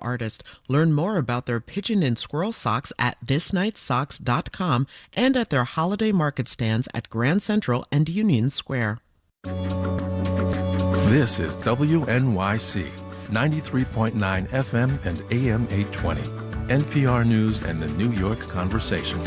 artist. Learn more about their pigeon and squirrel socks at thisnightsocks.com and at their holiday market stands at Grand Central and Union Square. This is WNYC, 93.9 FM and AM 820, NPR News and the New York Conversation.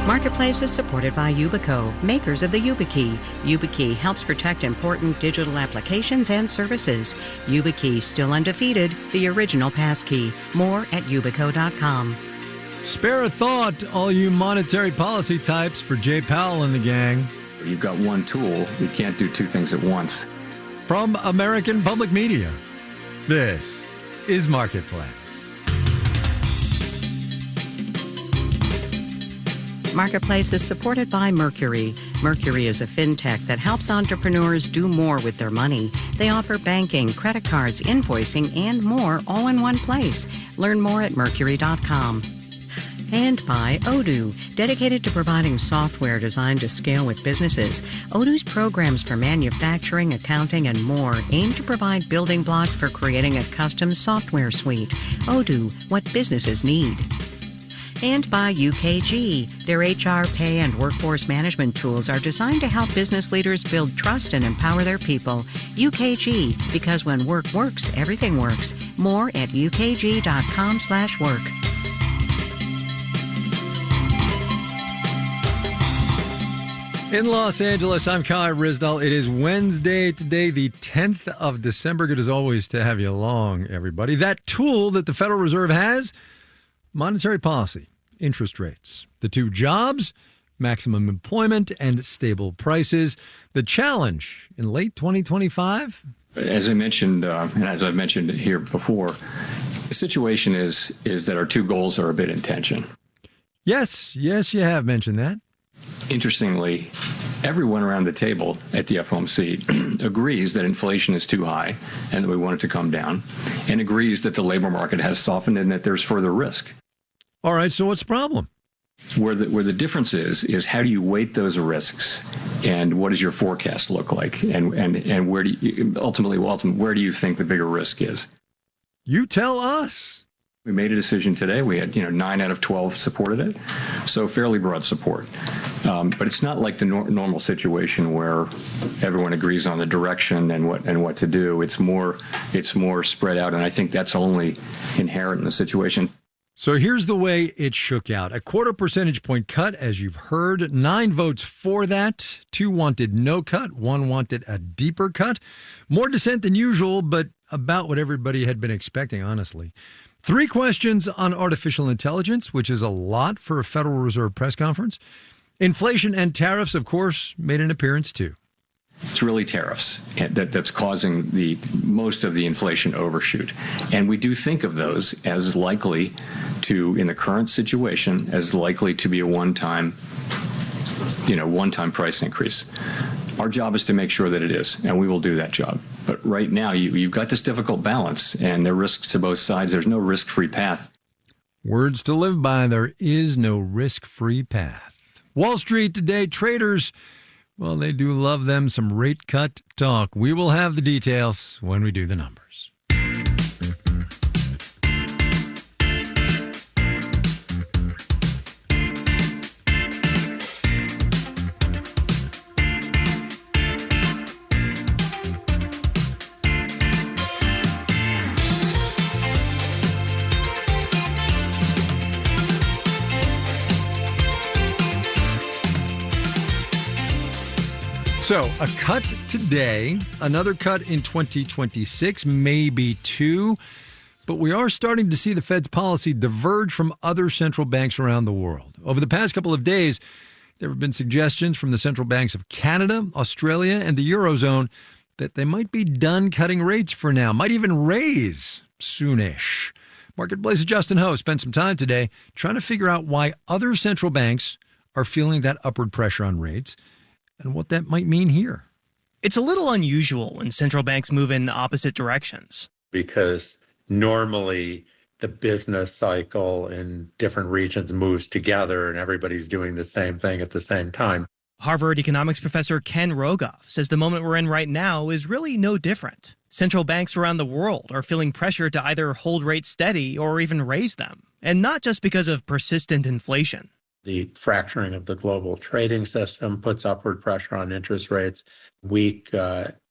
Marketplace is supported by Yubico, makers of the YubiKey. YubiKey helps protect important digital applications and services. YubiKey, still undefeated, the original passkey. More at yubico.com. Spare a thought, all you monetary policy types, for Jay Powell and the gang. You've got one tool. You can't do two things at once. From American Public Media, this is Marketplace. Marketplace is supported by Mercury. Mercury is a fintech that helps entrepreneurs do more with their money. They offer banking, credit cards, invoicing, and more all in one place. Learn more at mercury.com. And by Odoo, dedicated to providing software designed to scale with businesses. Odoo's programs for manufacturing, accounting, and more aim to provide building blocks for creating a custom software suite. Odoo, what businesses need. And by UKG. Their HR, pay, and workforce management tools are designed to help business leaders build trust and empower their people. UKG, because when work works, everything works. More at ukg.com/work. In Los Angeles, I'm Kai Ryssdal. It is Wednesday today, the 10th of December. Good as always to have you along, everybody. That tool that the Federal Reserve has, monetary policy, interest rates. The two jobs, maximum employment and stable prices. The challenge in late 2025? As I mentioned, and as I've mentioned here before, the situation is that our two goals are a bit in tension. Yes, you have mentioned that. Interestingly, everyone around the table at the FOMC agrees that inflation is too high and that we want it to come down, and agrees that the labor market has softened and that there's further risk. All right, so what's the problem? Where the difference is how do you weight those risks, and what does your forecast look like, and where do you ultimately where do you think the bigger risk is? You tell us. We made a decision today. We had 9 out of 12 supported it, so fairly broad support. But it's not like the normal situation where everyone agrees on the direction and what to do. It's more spread out, and I think that's only inherent in the situation. So here's the way it shook out. A 0.25 percentage point cut, as you've heard. 9 votes for that. 2 wanted no cut. 1 wanted a deeper cut. More dissent than usual, but about what everybody had been expecting, honestly. 3 questions on artificial intelligence, which is a lot for a Federal Reserve press conference. Inflation and tariffs, of course, made an appearance too. It's really tariffs that's causing the most of the inflation overshoot. And we do think of those as likely to, in the current situation, as likely to be a one-time price increase. Our job is to make sure that it is, and we will do that job. But right now, you've got this difficult balance, and there are risks to both sides. There's no risk-free path. Words to live by. There is no risk-free path. Wall Street today, traders, well, they do love them some rate cut talk. We will have the details when we do the numbers. So, a cut today, another cut in 2026, maybe 2. But we are starting to see the Fed's policy diverge from other central banks around the world. Over the past couple of days, there have been suggestions from the central banks of Canada, Australia, and the Eurozone that they might be done cutting rates for now, might even raise soonish. Marketplace's Justin Ho spent some time today trying to figure out why other central banks are feeling that upward pressure on rates and what that might mean here. It's a little unusual when central banks move in opposite directions. Because normally the business cycle in different regions moves together and everybody's doing the same thing at the same time. Harvard economics professor Ken Rogoff says the moment we're in right now is really no different. Central banks around the world are feeling pressure to either hold rates steady or even raise them, and not just because of persistent inflation. The fracturing of the global trading system puts upward pressure on interest rates. Weak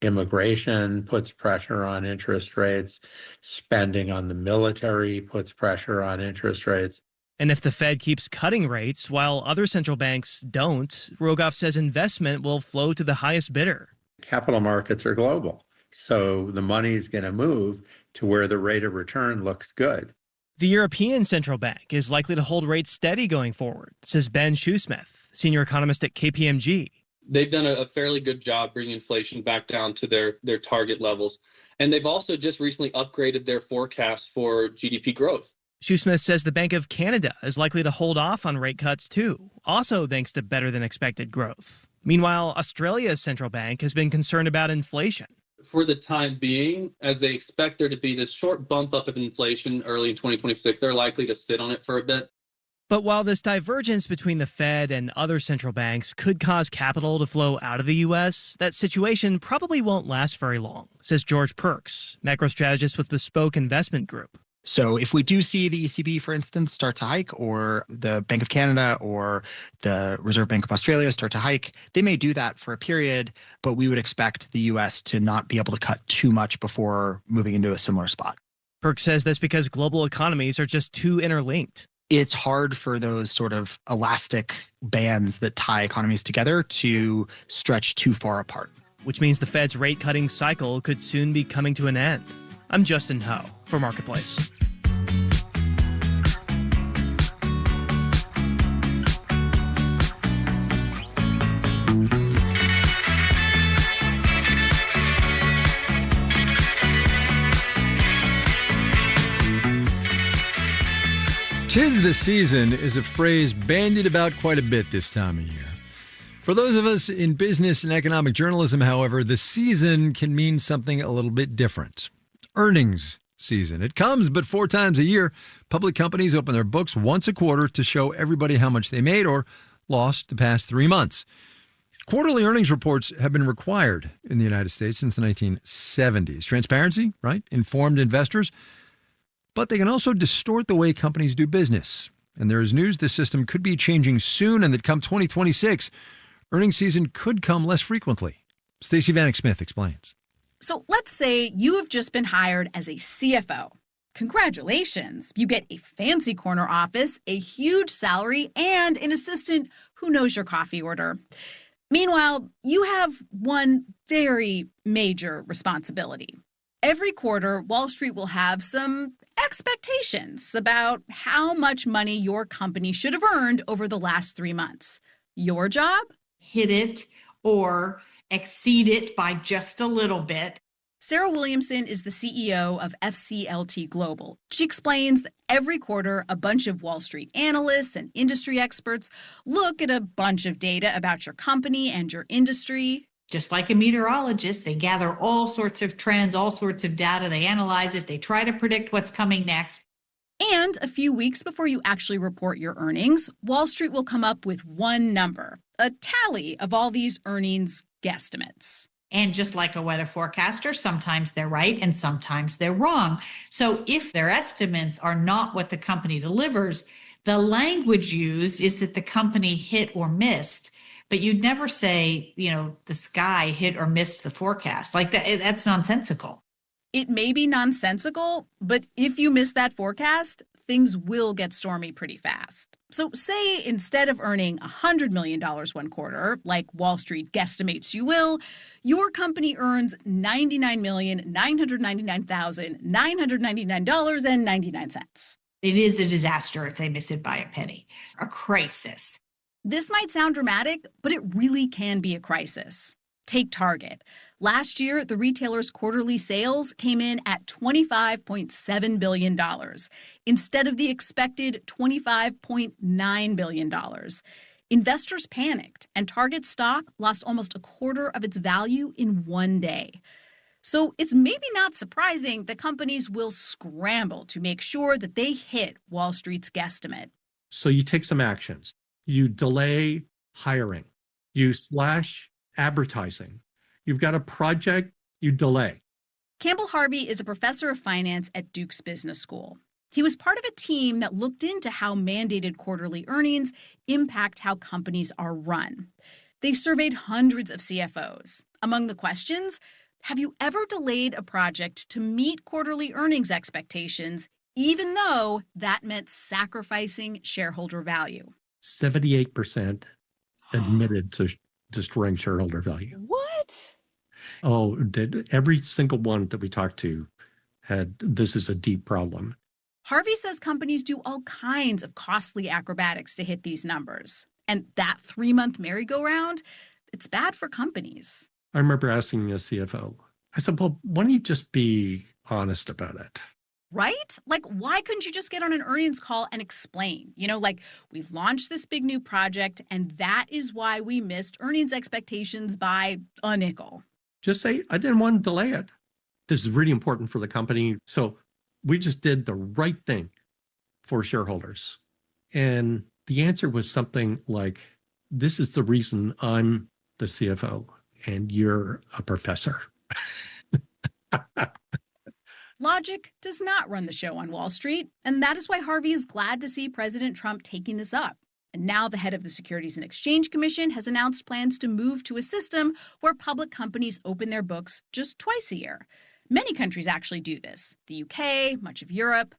immigration puts pressure on interest rates. Spending on the military puts pressure on interest rates. And if the Fed keeps cutting rates while other central banks don't, Rogoff says investment will flow to the highest bidder. Capital markets are global, so the money is going to move to where the rate of return looks good. The European Central Bank is likely to hold rates steady going forward, says Ben Shoesmith, senior economist at KPMG. They've done a fairly good job bringing inflation back down to their target levels. And they've also just recently upgraded their forecast for GDP growth. Shoesmith says the Bank of Canada is likely to hold off on rate cuts too, also thanks to better than expected growth. Meanwhile, Australia's central bank has been concerned about inflation. For the time being, as they expect there to be this short bump up of inflation early in 2026, they're likely to sit on it for a bit. But while this divergence between the Fed and other central banks could cause capital to flow out of the U.S., that situation probably won't last very long, says George Perks, macro strategist with Bespoke Investment Group. So if we do see the ECB, for instance, start to hike, or the Bank of Canada or the Reserve Bank of Australia start to hike, they may do that for a period, but we would expect the U.S. to not be able to cut too much before moving into a similar spot. Perks says that's because global economies are just too interlinked. It's hard for those sort of elastic bands that tie economies together to stretch too far apart. Which means the Fed's rate cutting cycle could soon be coming to an end. I'm Justin Ho for Marketplace. "'Tis the season" is a phrase bandied about quite a bit this time of year. For those of us in business and economic journalism, however, the season can mean something a little bit different. Earnings season. It comes but 4 times a year. Public companies open their books once a quarter to show everybody how much they made or lost the past 3 months. Quarterly earnings reports have been required in the United States since the 1970s. Transparency, right? Informed investors. But they can also distort the way companies do business. And there is news the system could be changing soon, and that come 2026, earnings season could come less frequently. Stacey Vanek Smith explains. So let's say you have just been hired as a CFO. Congratulations. You get a fancy corner office, a huge salary, and an assistant who knows your coffee order. Meanwhile, you have one very major responsibility. Every quarter, Wall Street will have some expectations about how much money your company should have earned over the last 3 months. Your job? Hit it or exceed it by just a little bit. Sarah Williamson is the CEO of FCLT Global. She explains that every quarter, a bunch of Wall Street analysts and industry experts look at a bunch of data about your company and your industry. Just like a meteorologist, they gather all sorts of trends, all sorts of data, they analyze it, they try to predict what's coming next. And a few weeks before you actually report your earnings, Wall Street will come up with one number, a tally of all these earnings guesstimates. And just like a weather forecaster, sometimes they're right and sometimes they're wrong. So if their estimates are not what the company delivers, the language used is that the company hit or missed. But you'd never say, the sky hit or missed the forecast. Like that's nonsensical. It may be nonsensical, but if you miss that forecast, things will get stormy pretty fast. So say instead of earning $100 million one quarter, like Wall Street guesstimates you will, your company earns $99,999,999.99. It is a disaster if they miss it by a penny. A crisis. This might sound dramatic, but it really can be a crisis. Take Target. Last year, the retailer's quarterly sales came in at $25.7 billion instead of the expected $25.9 billion. Investors panicked, and Target stock lost almost a quarter of its value in one day. So it's maybe not surprising that companies will scramble to make sure that they hit Wall Street's guesstimate. So you take some actions. You delay hiring. You slash advertising. You've got a project, you delay. Campbell Harvey is a professor of finance at Duke's Business School. He was part of a team that looked into how mandated quarterly earnings impact how companies are run. They surveyed hundreds of CFOs. Among the questions, have you ever delayed a project to meet quarterly earnings expectations, even though that meant sacrificing shareholder value? 78% admitted to destroying shareholder value. What? Oh, every single one that we talked to had, this is a deep problem. Harvey says companies do all kinds of costly acrobatics to hit these numbers. And that 3-month merry-go-round, it's bad for companies. I remember asking a CFO, I said, well, why don't you just be honest about it? Right? Like, why couldn't you just get on an earnings call and explain? You know, like, we've launched this big new project, and that is why we missed earnings expectations by a nickel. Just say, I didn't want to delay it. This is really important for the company. So we just did the right thing for shareholders. And the answer was something like, this is the reason I'm the CFO and you're a professor. Logic does not run the show on Wall Street, and that is why Harvey is glad to see President Trump taking this up. And now the head of the Securities and Exchange Commission has announced plans to move to a system where public companies open their books just twice a year. Many countries actually do this, the UK, much of Europe.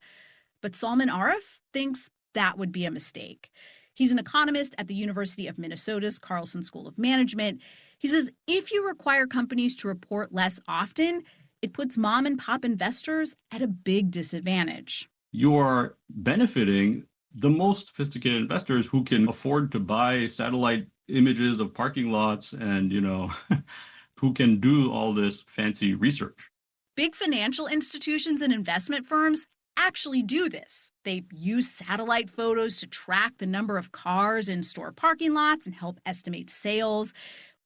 But Salman Arif thinks that would be a mistake. He's an economist at the University of Minnesota's Carlson School of Management. He says if you require companies to report less often, it puts mom and pop investors at a big disadvantage. You are benefiting the most sophisticated investors who can afford to buy satellite images of parking lots and, who can do all this fancy research. Big financial institutions and investment firms actually do this. They use satellite photos to track the number of cars in store parking lots and help estimate sales.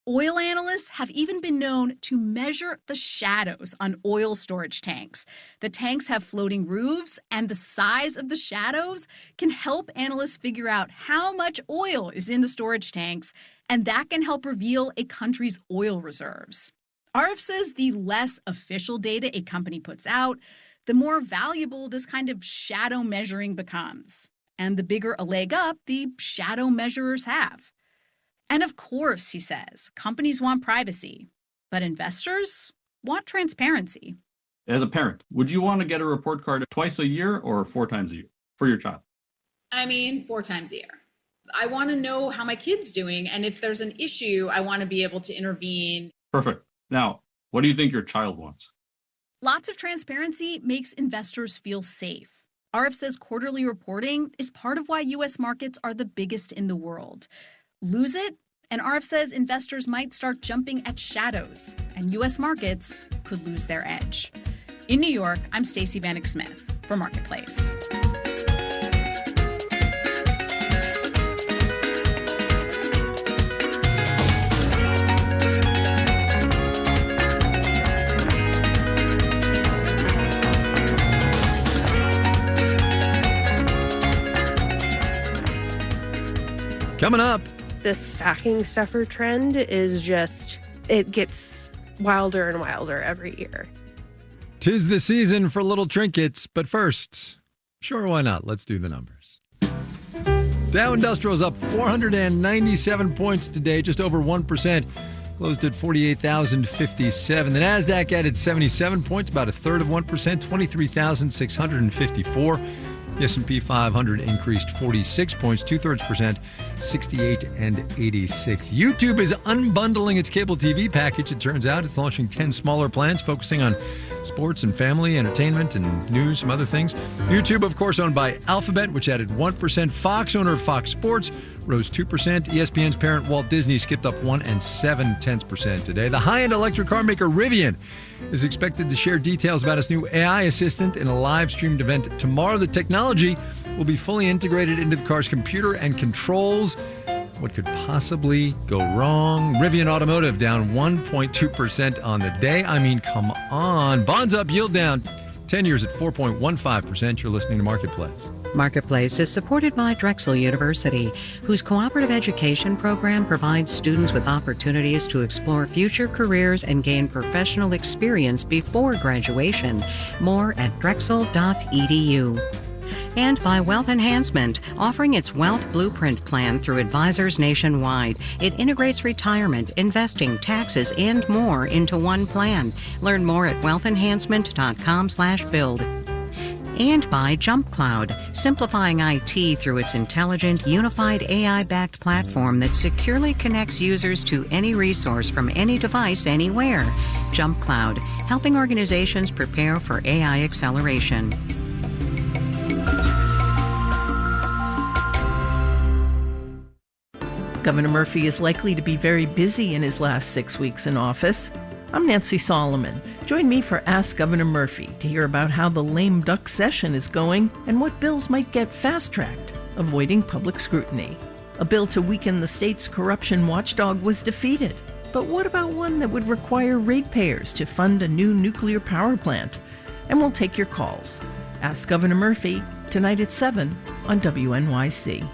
Oil analysts have even been known to measure the shadows on oil storage tanks. The tanks have floating roofs, and the size of the shadows can help analysts figure out how much oil is in the storage tanks, and that can help reveal a country's oil reserves. Arif says the less official data a company puts out, the more valuable this kind of shadow measuring becomes, and the bigger a leg up the shadow measurers have. And of course, he says, companies want privacy, but investors want transparency. As a parent, would you want to get a report card twice a year or 4 times a year for your child? 4 times a year. I want to know how my kid's doing, and if there's an issue, I want to be able to intervene. Perfect. Now, what do you think your child wants? Lots of transparency makes investors feel safe. Arif says quarterly reporting is part of why U.S. markets are the biggest in the world. Lose it, and Arif says investors might start jumping at shadows, and U.S. markets could lose their edge. In New York, I'm Stacey Vanek Smith for Marketplace. Coming up. The stocking stuffer trend is just, it gets wilder and wilder every year. 'Tis the season for little trinkets, but first, sure, why not? Let's do the numbers. Dow Industrial's up 497 points today, just over 1%. Closed at 48,057. The NASDAQ added 77 points, about a third of 1%, 23,654. The S&P 500 increased 46 points, 2/3%, 68 and 86. YouTube is unbundling its cable TV package. It turns out it's launching 10 smaller plans focusing on sports and family, entertainment, and news, some other things. YouTube, of course, owned by Alphabet, which added 1%. Fox, owner of Fox Sports, rose 2%. ESPN's parent Walt Disney skipped up 1 7/10% today. The high-end electric car maker Rivian is expected to share details about its new AI assistant in a live-streamed event tomorrow. The technology will be fully integrated into the car's computer and controls. What could possibly go wrong? Rivian Automotive down 1.2% on the day. I mean, come on. Bonds up, yield down. 10 years at 4.15%. You're listening to Marketplace. Marketplace is supported by Drexel University, whose cooperative education program provides students with opportunities to explore future careers and gain professional experience before graduation. More at drexel.edu. And by Wealth Enhancement, offering its Wealth Blueprint plan through advisors nationwide. It integrates retirement, investing, taxes, and more into one plan. Learn more at wealthenhancement.com/build. And by JumpCloud, simplifying IT through its intelligent, unified AI-backed platform that securely connects users to any resource from any device anywhere. JumpCloud, helping organizations prepare for AI acceleration. Governor Murphy is likely to be very busy in his last 6 weeks in office. I'm Nancy Solomon. Join me for Ask Governor Murphy to hear about how the lame duck session is going and what bills might get fast-tracked, avoiding public scrutiny. A bill to weaken the state's corruption watchdog was defeated. But what about one that would require ratepayers to fund a new nuclear power plant? And we'll take your calls. Ask Governor Murphy, tonight at 7 on WNYC.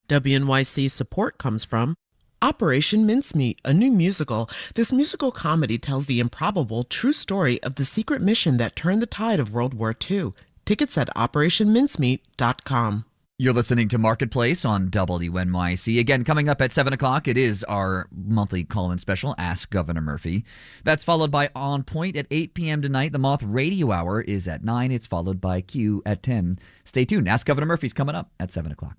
WNYC support comes from Operation Mincemeat, a new musical. This musical comedy tells the improbable, true story of the secret mission that turned the tide of World War II. Tickets at operationmincemeat.com. You're listening to Marketplace on WNYC. Again, coming up at 7 o'clock, it is our monthly call-in special, Ask Governor Murphy. That's followed by On Point at 8 p.m. tonight. The Moth Radio Hour is at 9. It's followed by Q at 10. Stay tuned. Ask Governor Murphy's coming up at 7 o'clock.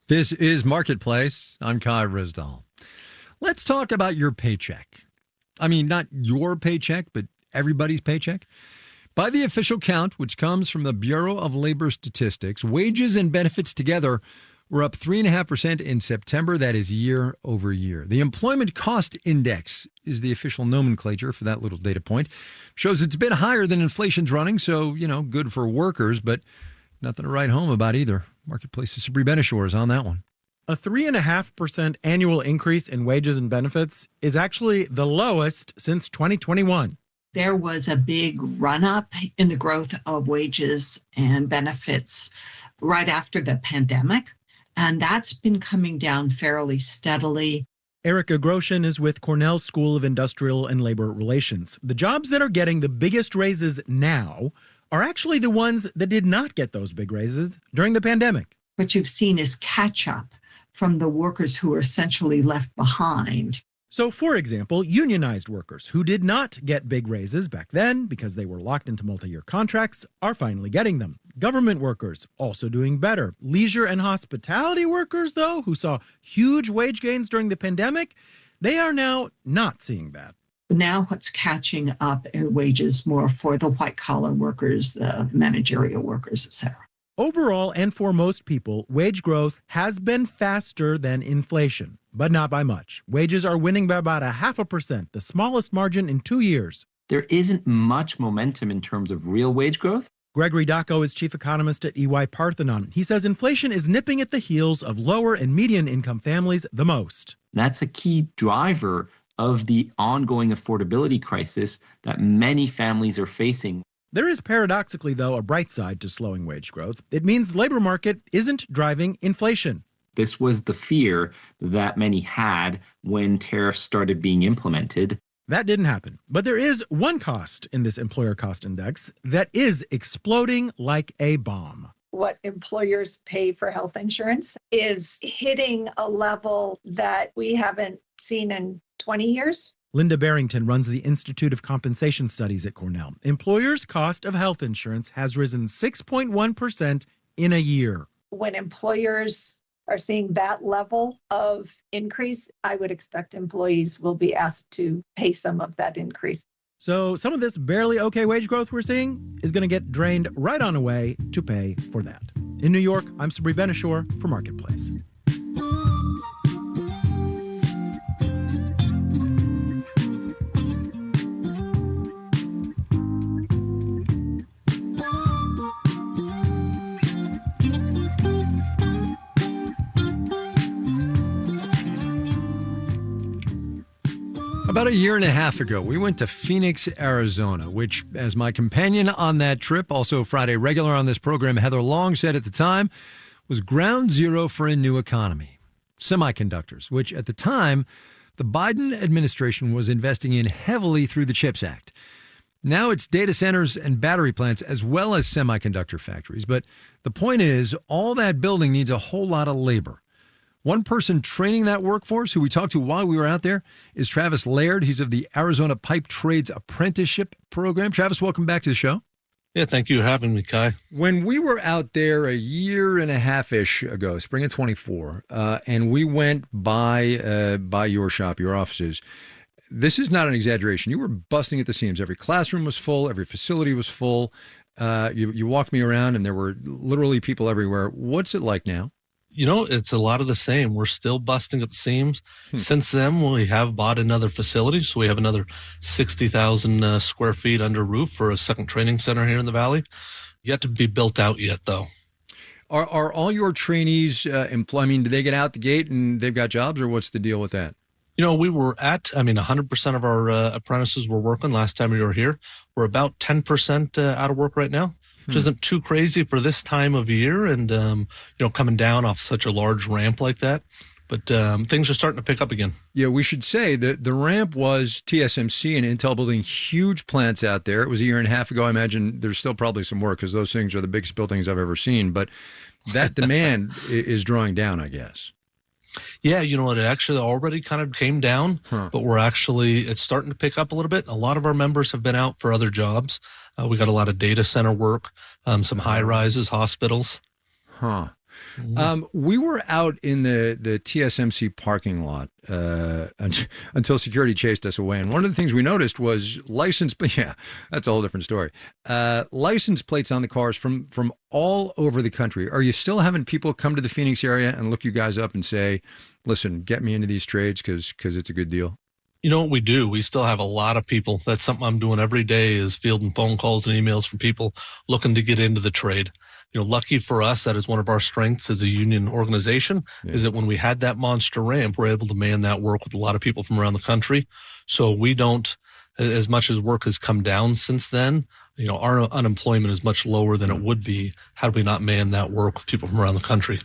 This is Marketplace. I'm Kai Rizdal. Let's talk about your paycheck. I mean, not your paycheck, but everybody's paycheck. By the official count, which comes from the Bureau of Labor Statistics, wages and benefits together were up 3.5% in September. That is year over year. The Employment Cost Index is the official nomenclature for that little data point. Shows it's been higher than inflation's running, so, good for workers, but nothing to write home about either. Marketplace's Sabri Benishore is on that one. A 3.5% annual increase in wages and benefits is actually the lowest since 2021. There was a big run-up in the growth of wages and benefits right after the pandemic, and that's been coming down fairly steadily. Erica Groshin is with Cornell School of Industrial and Labor Relations. The jobs that are getting the biggest raises now are actually the ones that did not get those big raises during the pandemic. What you've seen is catch-up from the workers who are essentially left behind. So, for example, unionized workers who did not get big raises back then because they were locked into multi-year contracts are finally getting them. Government workers also doing better. Leisure and hospitality workers, though, who saw huge wage gains during the pandemic, they are now not seeing that. Now what's catching up in wages more for the white-collar workers, the managerial workers, etc. Overall, and for most people, wage growth has been faster than inflation, but not by much. Wages are winning by about 0.5%, the smallest margin in 2 years. There isn't much momentum in terms of real wage growth. Gregory Dacko is chief economist at EY Parthenon. He says inflation is nipping at the heels of lower and median income families the most. That's a key driver of the ongoing affordability crisis that many families are facing. There is paradoxically, though, a bright side to slowing wage growth. It means the labor market isn't driving inflation. This was the fear that many had when tariffs started being implemented. That didn't happen. But there is one cost in this employer cost index that is exploding like a bomb. What employers pay for health insurance is hitting a level that we haven't seen in 20 years. Linda Barrington runs the Institute of Compensation Studies at Cornell. Employers' cost of health insurance has risen 6.1% in a year. When employers are seeing that level of increase, I would expect employees will be asked to pay some of that increase. So some of this barely okay wage growth we're seeing is going to get drained right on away to pay for that. In New York, I'm Sabri Benishore for Marketplace. About a year and a half ago, we went to Phoenix, Arizona, which, as my companion on that trip, also Friday regular on this program, Heather Long, said at the time, was ground zero for a new economy. Semiconductors, which at the time, the Biden administration was investing in heavily through the CHIPS Act. Now it's data centers and battery plants as well as semiconductor factories. But the point is, all that building needs a whole lot of labor. One person training that workforce, who we talked to while we were out there, is Travis Laird. He's of the Arizona Pipe Trades Apprenticeship Program. Travis, welcome back to the show. Yeah, thank you for having me, Kai. When we were out there a year and a half-ish ago, spring of 24, and we went by your shop, your offices, this is not an exaggeration. You were busting at the seams. Every classroom was full. Every facility was full. You walked me around, and there were literally people everywhere. What's it like now? You know, it's a lot of the same. We're still busting at the seams. Since then, we have bought another facility. So we have another 60,000 square feet under roof for a second training center here in the Valley. Yet to be built out yet, though. Are all your trainees employed? I mean, do they get out the gate and they've got jobs, or what's the deal with that? You know, we were at, 100% of our apprentices were working last time we were here. We're about 10% out of work right now, which isn't too crazy for this time of year and, coming down off such a large ramp like that. But things are starting to pick up again. Yeah, we should say that the ramp was TSMC and Intel building huge plants out there. It was a year and a half ago. I imagine there's still probably some work because those things are the biggest buildings I've ever seen. But that demand is drawing down, I guess. Yeah, you know, it actually already kind of came down, but it's starting to pick up a little bit. A lot of our members have been out for other jobs. We got a lot of data center work, some high rises, hospitals. We were out in the TSMC parking lot until security chased us away. And one of the things we noticed was that's a whole different story. License plates on the cars from all over the country. Are you still having people come to the Phoenix area and look you guys up and say, listen, get me into these trades because it's a good deal? You know what we do? We still have a lot of people. That's something I'm doing every day is fielding phone calls and emails from people looking to get into the trade. You know, lucky for us, that is one of our strengths as a union organization, is that when we had that monster ramp, we're able to man that work with a lot of people from around the country. So we don't, as much as work has come down since then, you know, our unemployment is much lower than it would be had we not manned that work with people from around the country.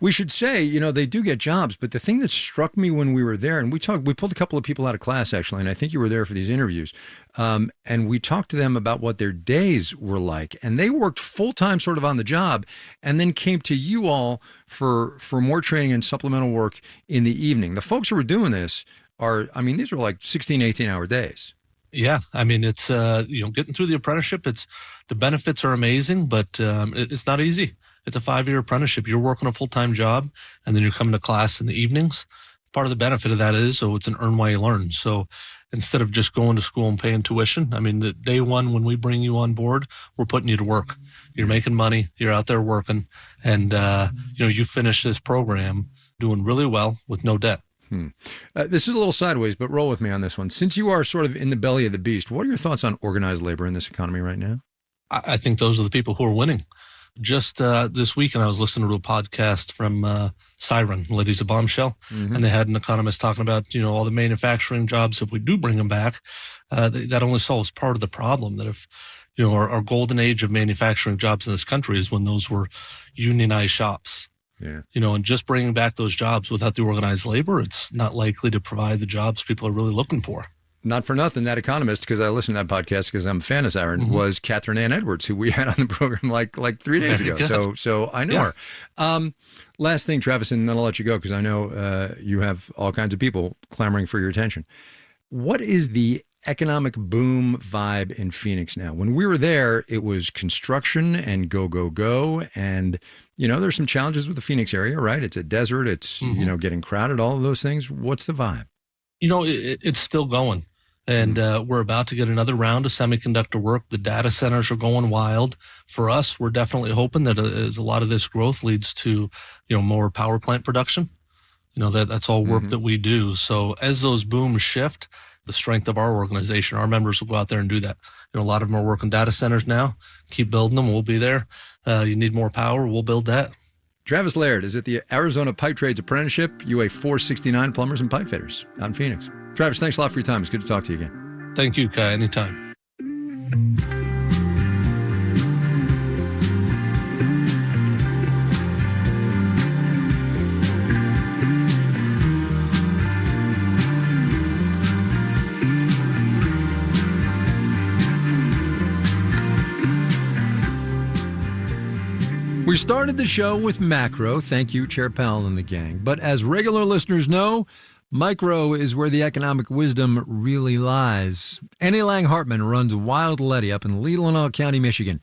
We should say, you know, they do get jobs, but the thing that struck me when we were there, and we pulled a couple of people out of class, actually, and I think you were there for these interviews, and we talked to them about what their days were like, and they worked full-time sort of on the job, and then came to you all for more training and supplemental work in the evening. The folks who were doing this these were like 16, 18-hour days. Yeah, I mean, it's, getting through the apprenticeship, the benefits are amazing, but it's not easy. It's a 5-year apprenticeship. You're working a full-time job, and then you're coming to class in the evenings. Part of the benefit of that is, it's an earn while you learn. So instead of just going to school and paying tuition, the day one when we bring you on board, we're putting you to work. You're making money. You're out there working, and you finish this program doing really well with no debt. This is a little sideways, but roll with me on this one. Since you are sort of in the belly of the beast, what are your thoughts on organized labor in this economy right now? I think those are the people who are winning. Just this weekend, I was listening to a podcast from Siren, Ladies of Bombshell, and they had an economist talking about, all the manufacturing jobs. If we do bring them back, that only solves part of the problem. That if, our golden age of manufacturing jobs in this country is when those were unionized shops. Yeah. And just bringing back those jobs without the organized labor, it's not likely to provide the jobs people are really looking for. Not for nothing, that economist, because I listened to that podcast because I'm a fan of Siren, was Catherine Ann Edwards, who we had on the program like 3 days ago. So I know her. Last thing, Travis, and then I'll let you go because I know you have all kinds of people clamoring for your attention. What is the economic boom vibe in Phoenix now? When we were there, it was construction and go, go, go. And, there's some challenges with the Phoenix area, right? It's a desert. It's, getting crowded, all of those things. What's the vibe? It's still going. And we're about to get another round of semiconductor work. The data centers are going wild. For us, we're definitely hoping that as a lot of this growth leads to, more power plant production. That's all work that we do. So as those booms shift, the strength of our organization, our members will go out there and do that. A lot of them are working data centers now. Keep building them. We'll be there. You need more power. We'll build that. Travis Laird is at the Arizona Pipe Trades Apprenticeship, UA 469 Plumbers and Pipe Fitters out in Phoenix. Travis, thanks a lot for your time. It's good to talk to you again. Thank you, Kai. Anytime. We started the show with macro. Thank you, Chair Powell and the gang. But as regular listeners know, micro is where the economic wisdom really lies. Annie Lang Hartman runs Wild Letty up in Leelanau County, Michigan,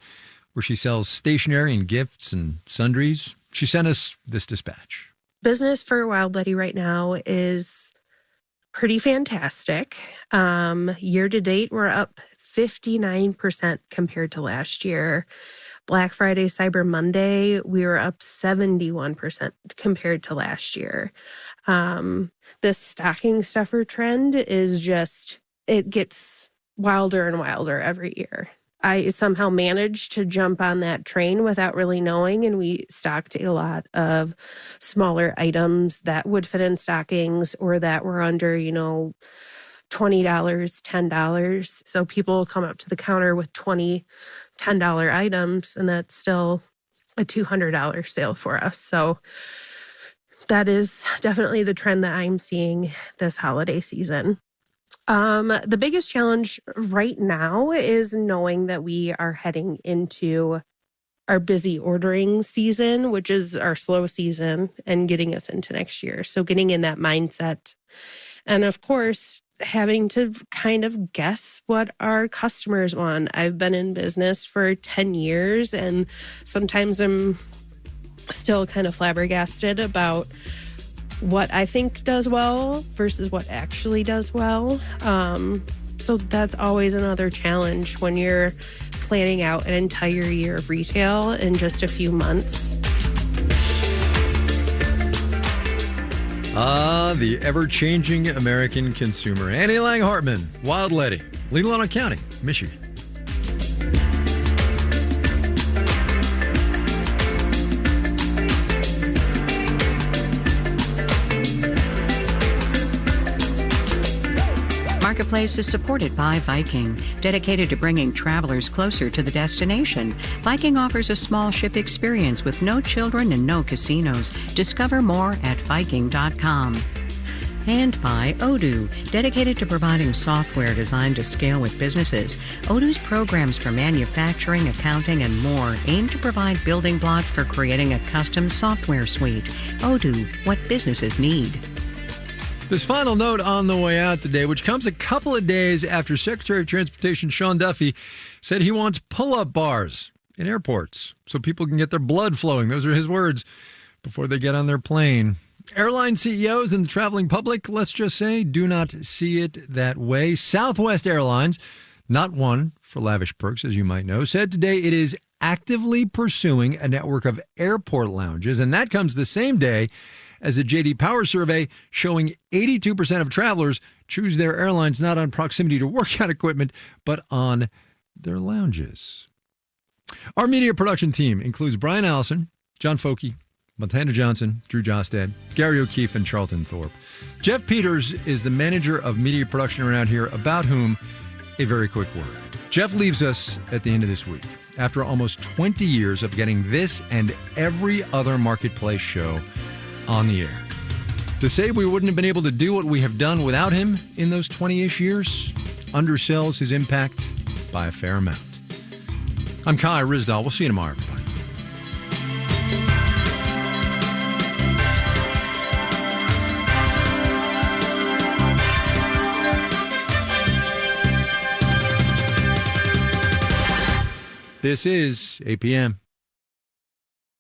where she sells stationery and gifts and sundries. She sent us this dispatch. Business for Wild Letty right now is pretty fantastic. Year to date, we're up 59% compared to last year. Black Friday, Cyber Monday, we were up 71% compared to last year. This stocking stuffer trend is just, it gets wilder and wilder every year. I somehow managed to jump on that train without really knowing, and we stocked a lot of smaller items that would fit in stockings or that were under, $20, $10. So people come up to the counter with $10 items, and that's still a $200 sale for us. So that is definitely the trend that I'm seeing this holiday season. The biggest challenge right now is knowing that we are heading into our busy ordering season, which is our slow season, and getting us into next year. So getting in that mindset. And of course, having to kind of guess what our customers want. I've been in business for 10 years, and sometimes I'm still kind of flabbergasted about what I think does well versus what actually does well. So that's always another challenge when you're planning out an entire year of retail in just a few months. The ever-changing American consumer. Annie Lang Hartman, Wild Letty, Leelanau County, Michigan. Marketplace is supported by Viking, dedicated to bringing travelers closer to the destination. Viking offers a small ship experience with no children and no casinos. Discover more at Viking.com. And by Odoo, dedicated to providing software designed to scale with businesses. Odoo's programs for manufacturing, accounting, and more aim to provide building blocks for creating a custom software suite. Odoo, what businesses need. This final note on the way out today, which comes a couple of days after Secretary of Transportation Sean Duffy said he wants pull-up bars in airports so people can get their blood flowing. Those are his words before they get on their plane. Airline CEOs and the traveling public, let's just say, do not see it that way. Southwest Airlines, not one for lavish perks, as you might know, said today it is actively pursuing a network of airport lounges, and that comes the same day as a J.D. Power survey showing 82% of travelers choose their airlines not on proximity to workout equipment, but on their lounges. Our media production team includes Brian Allison, John Foke, Montana Johnson, Drew Jostad, Gary O'Keefe, and Charlton Thorpe. Jeff Peters is the manager of media production around here, about whom a very quick word. Jeff leaves us at the end of this week after almost 20 years of getting this and every other Marketplace show on the air. To say we wouldn't have been able to do what we have done without him in those 20-ish years undersells his impact by a fair amount. I'm Kai Ryssdal. We'll see you tomorrow, everybody. This is 8 p.m.